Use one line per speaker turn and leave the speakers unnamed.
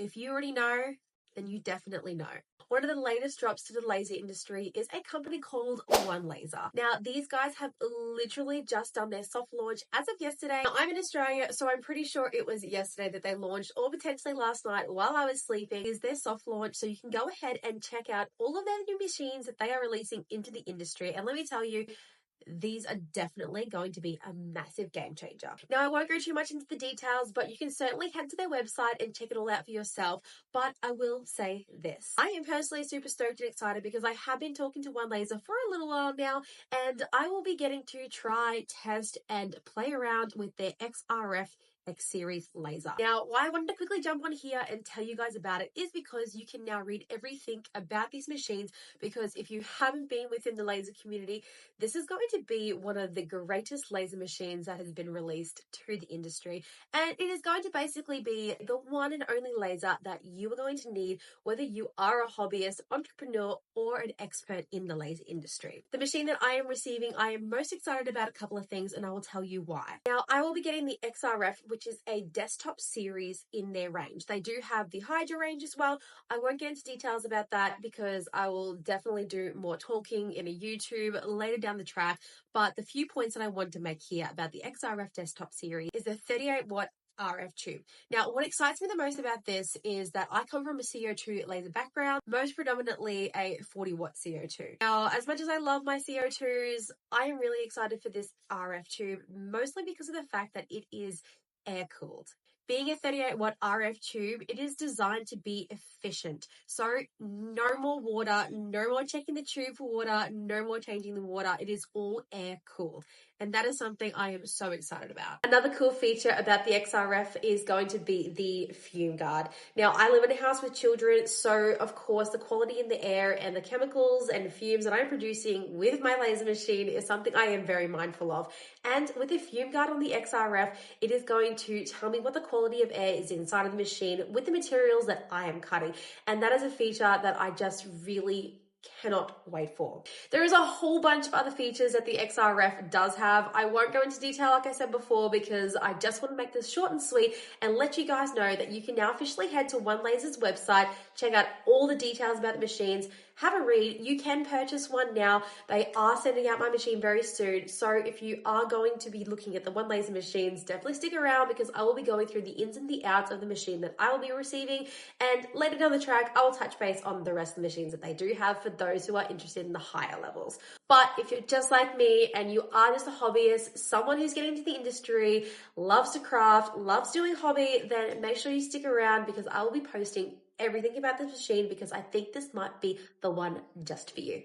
If you already know, then you definitely know. One of the latest drops to the laser industry is a company called Onelaser. Now, these guys have literally just done their soft launch as of yesterday. Now, I'm in Australia, so I'm pretty sure it was yesterday that they launched, or potentially last night while I was sleeping, is their soft launch. So you can go ahead and check out all of their new machines that they are releasing into the industry. And let me tell you, these are definitely going to be a massive game changer. Now, I won't go too much into the details, but you can certainly head to their website and check it all out for yourself. But I will say this. I am personally super stoked and excited because I have been talking to Onelaser for a little while now, and I will be getting to try, test, and play around with their XRF X series laser. Now, why I wanted to quickly jump on here and tell you guys about it is because you can now read everything about these machines, because if you haven't been within the laser community, this is going to be one of the greatest laser machines that has been released to the industry. And it is going to basically be the one and only laser that you are going to need, whether you are a hobbyist, entrepreneur, or an expert in the laser industry. The machine that I am receiving, I am most excited about a couple of things, and I will tell you why. Now, I will be getting the XRF, which is a desktop series in their range. They do have the Hydra range as well. I won't get into details about that because I will definitely do more talking in a YouTube later down the track. But the few points that I want to make here about the XRF desktop series is the 38-watt RF tube. Now, what excites me the most about this is that I come from a CO2 laser background, most predominantly a 40-watt CO2. Now, as much as I love my CO2s, I am really excited for this RF tube, mostly because of the fact that it is air cooled. Being a 38-watt RF tube, it is designed to be efficient. So no more water, no more checking the tube for water, no more changing the water. It is all air cooled. And that is something I am so excited about. Another cool feature about the XRF is going to be the fume guard. Now, I live in a house with children, so of course the quality in the air and the chemicals and fumes that I'm producing with my laser machine is something I am very mindful of. And with the fume guard on the XRF, it is going to tell me what the quality of air is inside of the machine with the materials that I am cutting. And that is a feature that I just really cannot wait for. There is a whole bunch of other features that the XRF does have. I won't go into detail like I said before because I just want to make this short and sweet and let you guys know that you can now officially head to Onelaser's website, check out all the details about the machines, have a read. You can purchase one now. They are sending out my machine very soon. So if you are going to be looking at the Onelaser machines, definitely stick around because I will be going through the ins and the outs of the machine that I will be receiving. And later down the track, I will touch base on the rest of the machines that they do have for those who are interested in the higher levels. But if you're just like me and you are just a hobbyist, someone who's getting into the industry, loves to craft, loves doing hobby, then make sure you stick around because I will be posting everything about this machine because I think this might be the one just for you.